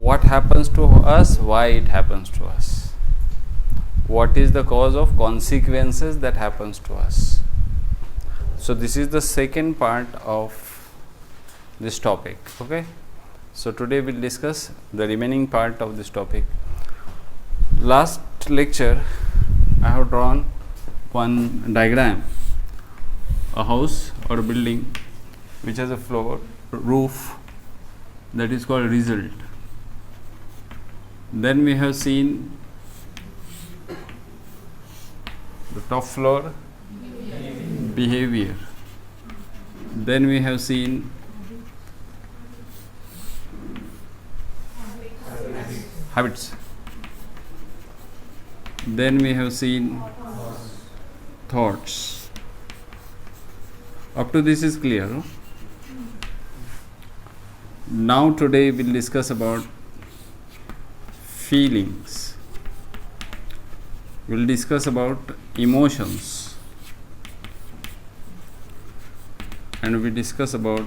what happens to us, why it happens to us, what is the cause of consequences that happens to us. So this is the second part of this topic. Okay, so today we'll discuss the remaining part of this topic. Last lecture I have drawn one diagram, a house or a building which has a floor, roof, that is called result. Then we have seen the top floor, behavior. Then we have seen habits. Then we have seen thoughts. Up to this is clear, no? Now today we'll discuss about feelings. We'll discuss about emotions, and we discuss about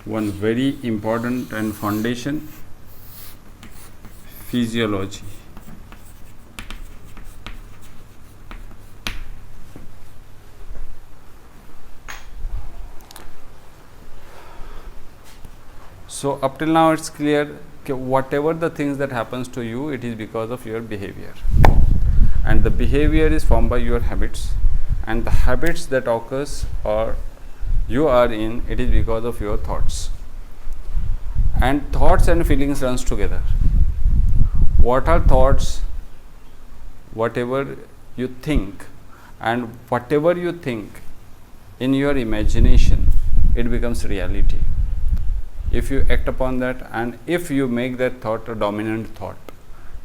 one very important and foundation, physiology. So up till now it's clear, whatever the things that happens to you, it is because of your behavior, and the behavior is formed by your habits, and the habits that occurs or you are in, it is because of your thoughts, and thoughts and feelings runs together. What are thoughts? Whatever you think, and whatever you think in your imagination, it becomes reality. If you act upon that, and if you make that thought a dominant thought,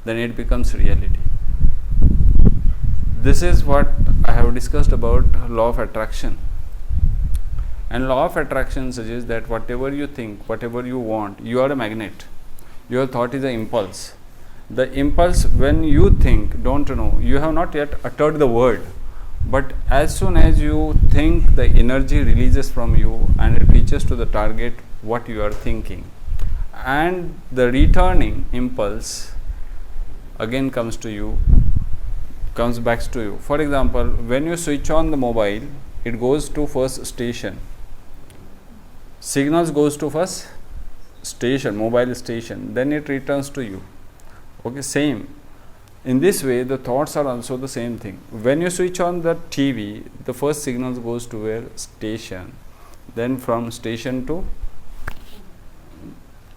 then it becomes reality. This is what I have discussed about law of attraction. And law of attraction suggests that whatever you think, whatever you want, you are a magnet. Your thought is an impulse. The impulse, when you think, don't know, you have not yet uttered the word, but as soon as you think, the energy releases from you and it reaches to the target what you are thinking, and the returning impulse again comes to you, comes back to you. For example, when you switch on the mobile, it goes to first station, signals goes to first station, mobile station, then it returns to you. Okay, same. In this way, the thoughts are also the same thing. When you switch on the TV, the first signals goes to where? Station, then from station to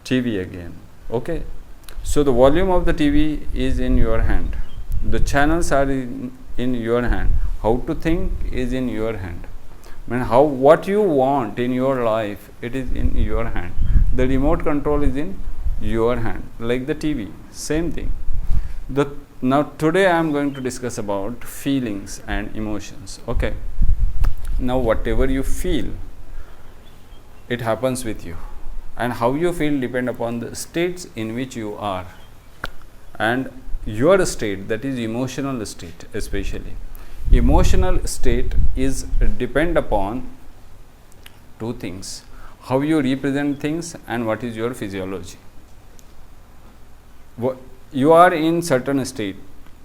TV again. Okay, so the volume of the TV is in your hand, the channels are in your hand, how to think is in your hand. I mean, what you want in your life, it is in your hand. The remote control is in your hand, like the TV, same thing. Now today I am going to discuss about feelings and emotions. Okay, now whatever you feel, it happens with you, and how you feel depend upon the states in which you are, and your state, that is emotional state. Especially emotional state is depend upon two things: how you represent things and what is your physiology. You are in certain state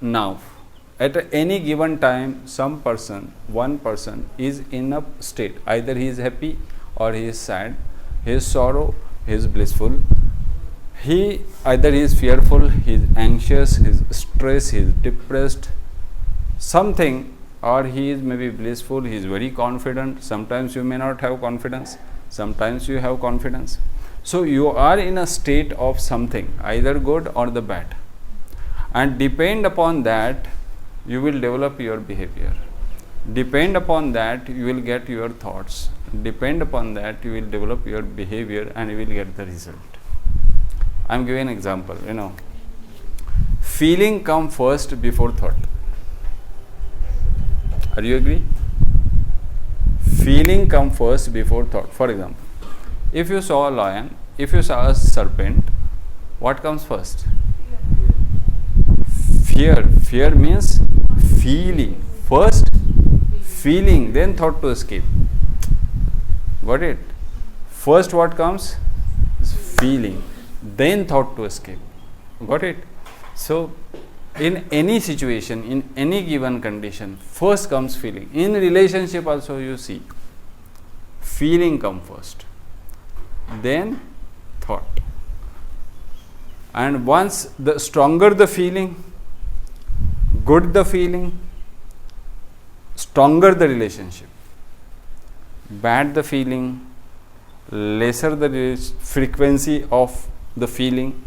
now. At any given time, one person is in a state, either he is happy or he is sad, he is sorrow, he is blissful, either he is fearful, he is anxious, he is stressed, he is depressed, something, or he is maybe blissful, he is very confident. Sometimes you may not have confidence, sometimes you have confidence. So you are in a state of something, either good or the bad, and depend upon that you will develop your behavior. Depend upon that you will get your thoughts. Depend upon that you will develop your behavior, and you will get the result. I am giving an example. Feeling come first before thought. Are you agree? Feeling come first before thought. For example, if you saw a lion, if you saw a serpent, what comes first? Fear. Fear means feeling. First feeling, then thought to escape. Got it? First what comes? feeling, then thought to escape. Got it? So in any situation, in any given condition, first comes feeling. In relationship also you see, feeling come first, then thought. And once the stronger the feeling, good the feeling, stronger the relationship. Bad the feeling, lesser the frequency of the feeling,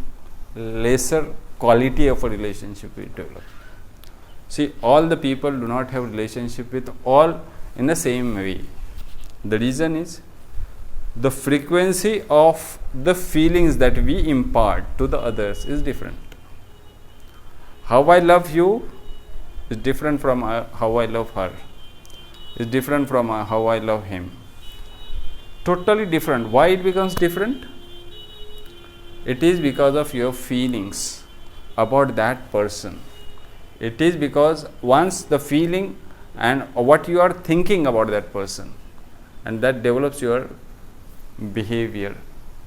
lesser quality of a relationship we develop. See, all the people do not have relationship with all in the same way. The reason is the frequency of the feelings that we impart to the others is different. How I love you is different from how I love her, is different from how I love him. Totally different. Why it becomes different? It is because of your feelings about that person. It is because once the feeling and what you are thinking about that person, and that develops your behavior.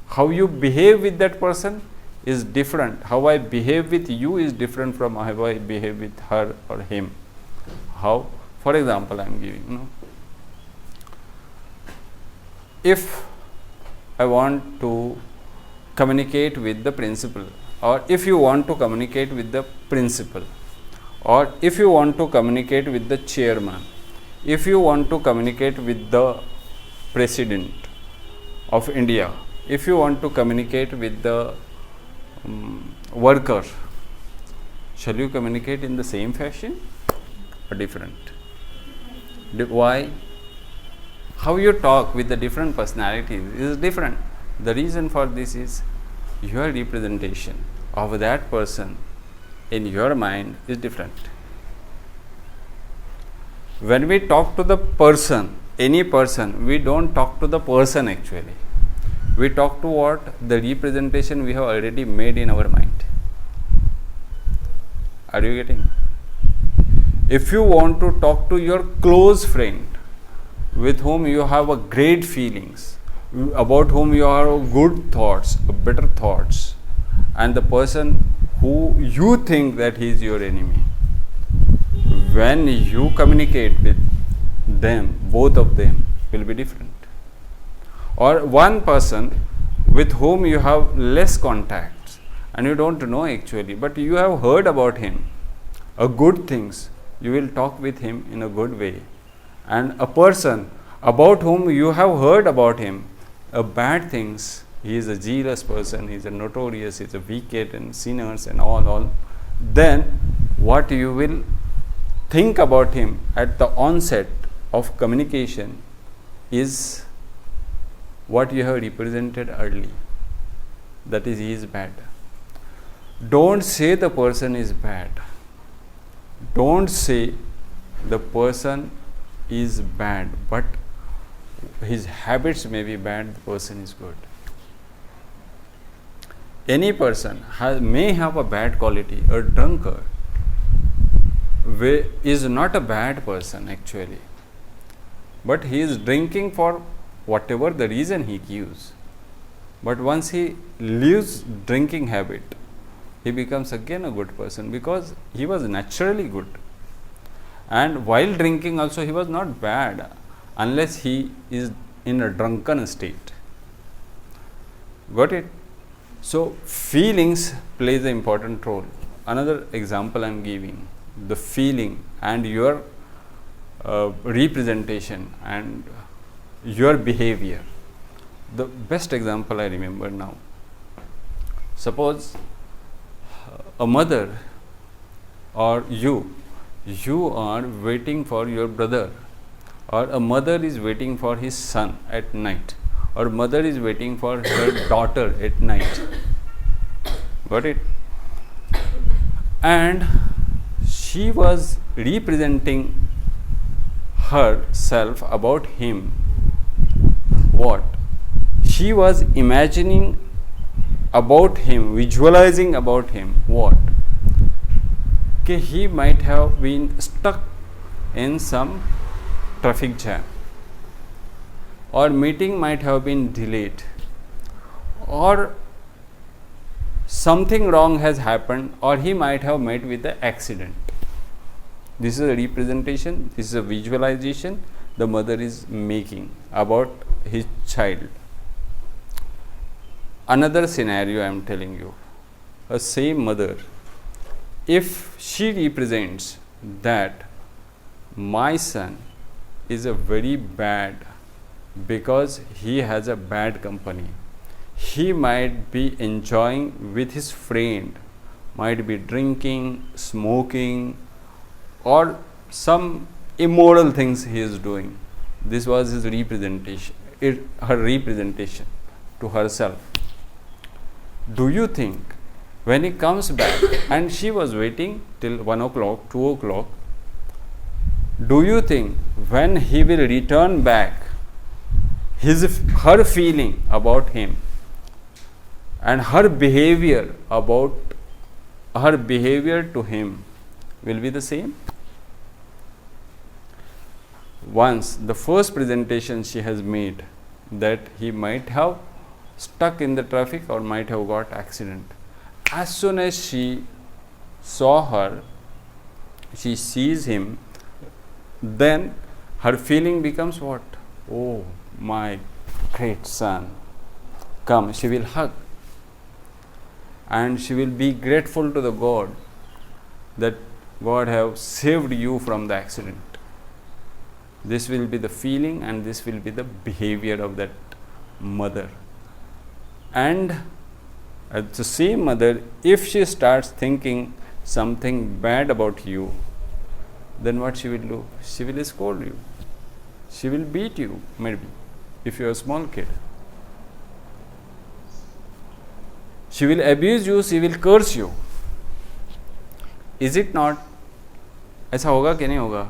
How you behave with that person is different. How I behave with you is different from how I behave with her or him. How? For example, I am giving, if I want to communicate with the principal, or if you want to communicate with the principal, or if you want to communicate with the chairman, if you want to communicate with the President of India, if you want to communicate with the worker, shall you communicate in the same fashion or different? Why? How you talk with the different personalities is different. The reason for this is your representation of that person in your mind is different. When we talk to the person, any person, we don't talk to the person actually. We talk to what? The representation we have already made in our mind. Are you getting? If you want to talk to your close friend with whom you have a great feelings, about whom you have good thoughts, better thoughts, and the person who you think that he is your enemy, when you communicate with them, both of them will be different. Or one person with whom you have less contacts and you don't know actually, but you have heard about him, good things, you will talk with him in a good way. And a person about whom you have heard about him, bad things, he is a jealous person, he is a notorious, he is a wicked and sinners and all, then what you will think about him at the onset of communication is what you have represented early, that is, he is bad. Don't say the person is bad. Don't say the person is bad, but his habits may be bad, the person is good. Any person may have a bad quality. A drunkard is not a bad person actually, but he is drinking for whatever the reason he gives. But once he leaves drinking habit, he becomes again a good person because he was naturally good. And while drinking also he was not bad unless he is in a drunken state. Got it? So feelings plays an important role. Another example I am giving, the feeling and your representation and your behavior. The best example I remember now. Suppose a mother or you are waiting for your brother, or a mother is waiting for his son at night, or mother is waiting for her daughter at night. Got it? And she was representing herself about him. What? She was imagining about him, visualizing about him. What? Okay, he might have been stuck in some traffic jam, or meeting might have been delayed, or something wrong has happened, or he might have met with an accident. This is a representation, this is a visualization the mother is making about his child. Another scenario I am telling you, a same mother, if she represents that my son is a very bad because he has a bad company, he might be enjoying with his friend, might be drinking, smoking, or some immoral things he is doing. This was his representation, her representation to herself. Do you think when he comes back, and she was waiting till 1 o'clock, 2 o'clock, do you think when he will return back, her feeling about him and her behavior to him will be the same? Once the first presentation she has made, that he might have stuck in the traffic or might have got accident. As soon as she saw her, she sees him, then her feeling becomes what? Oh, my great son. Come, she will hug. And she will be grateful to the God that God have saved you from the accident. This will be the feeling and this will be the behavior of that mother. And the same mother, if she starts thinking something bad about you, then what she will do? She will scold you. She will beat you, maybe, if you are a small kid. She will abuse you, she will curse you. Is it not? ऐसा होगा कि नहीं होगा?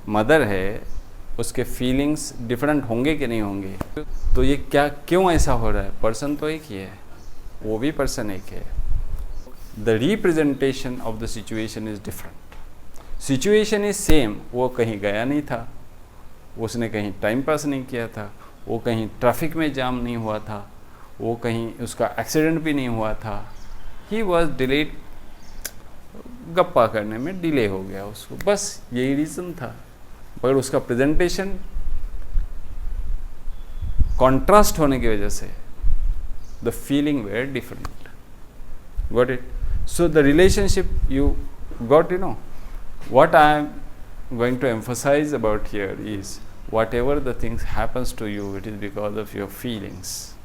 Mother है, उसके feelings different होंगे कि नहीं होंगे? तो ये क्यों ऐसा हो रहा है? पर्सन तो एक ही है, वो भी पर्सन एक है. The representation of the situation is different. Situation is same. वो कहीं गया नहीं था, उसने कहीं टाइम पास नहीं किया था, वो कहीं ट्रैफिक में जाम नहीं हुआ था, वो कहीं उसका एक्सीडेंट भी नहीं हुआ था. He was delayed, गप्पा करने में डिले हो गया उसको, बस यही रीज़न था. मगर उसका प्रेजेंटेशन कॉन्ट्रास्ट होने की वजह से the feeling were different. Got it? So the relationship you got, what I am going to emphasize about here is, whatever the things happens to you, it is because of your feelings.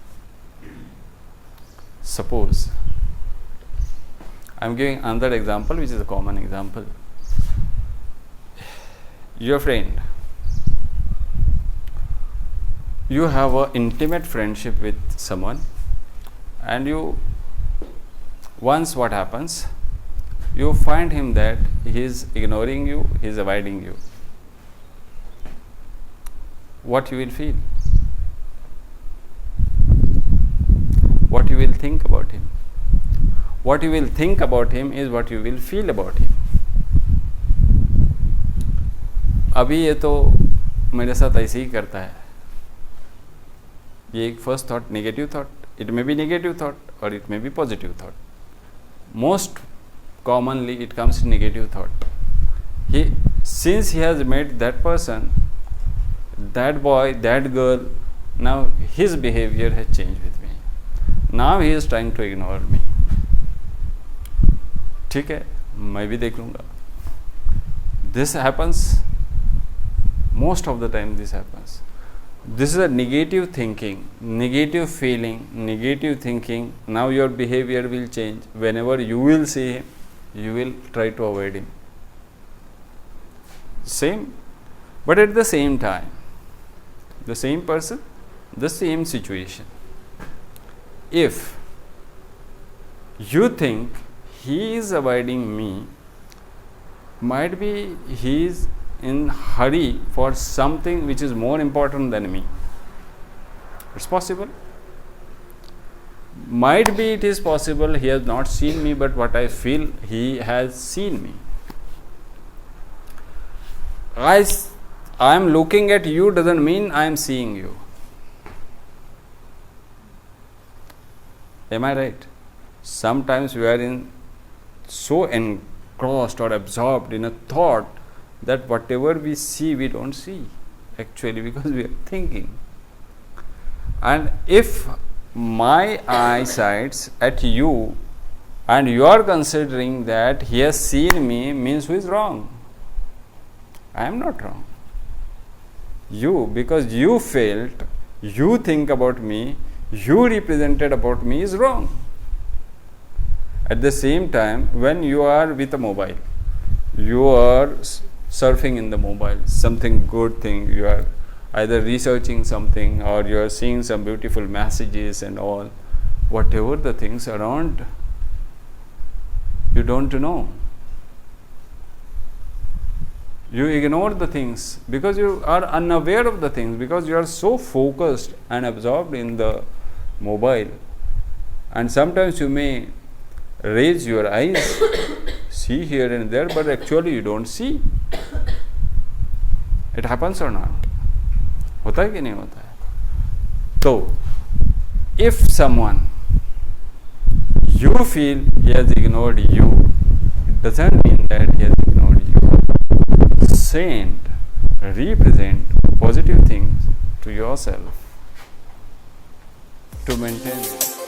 Suppose I am giving another example, which is a common example. Your friend, you have an intimate friendship with someone, and once what happens, you find him that he is ignoring you, he is avoiding you. What you will feel? What you will think about him? What you will think about him is what you will feel about him. अभी ये तो मेरे साथ ऐसे ही करता है. ये एक first thought, negative thought. It may be negative thought और it may be positive thought. Most commonly it comes negative thought. Since he has met that person, that boy, that girl, now his behavior has changed with me. Now he is trying to ignore me. ठीक है, मैं भी देख लूँगा. This happens most of the time. This happens. This is a negative thinking, negative feeling, negative thinking. Now your behavior will change. Whenever you will see him, you will try to avoid him. Same, but at the same time, the same person, the same situation. If you think he is avoiding me, might be he is in hurry for something which is more important than me. It's possible. Might be it is possible he has not seen me, but what I feel, he has seen me. I am looking at you doesn't mean I am seeing you. Am I right? Sometimes we are in so engrossed or absorbed in a thought that whatever we see, we don't see actually, because we are thinking. And if my eyesight's at you and you are considering that he has seen me, means who is wrong? I am not wrong. You, because you felt, you think about me, you represented about me, is wrong. At the same time, when you are with a mobile, you are surfing in the mobile, something good thing, you are either researching something or you are seeing some beautiful messages and all, whatever the things around, you don't know. You ignore the things because you are unaware of the things, because you are so focused and absorbed in the mobile. And sometimes you may raise your eyes, see here and there, but actually you don't see. It happens or not? होता है कि नहीं होता है? So, if someone, you feel he has ignored you, it doesn't mean that he has ignored you. Send, represent positive things to yourself to maintain it.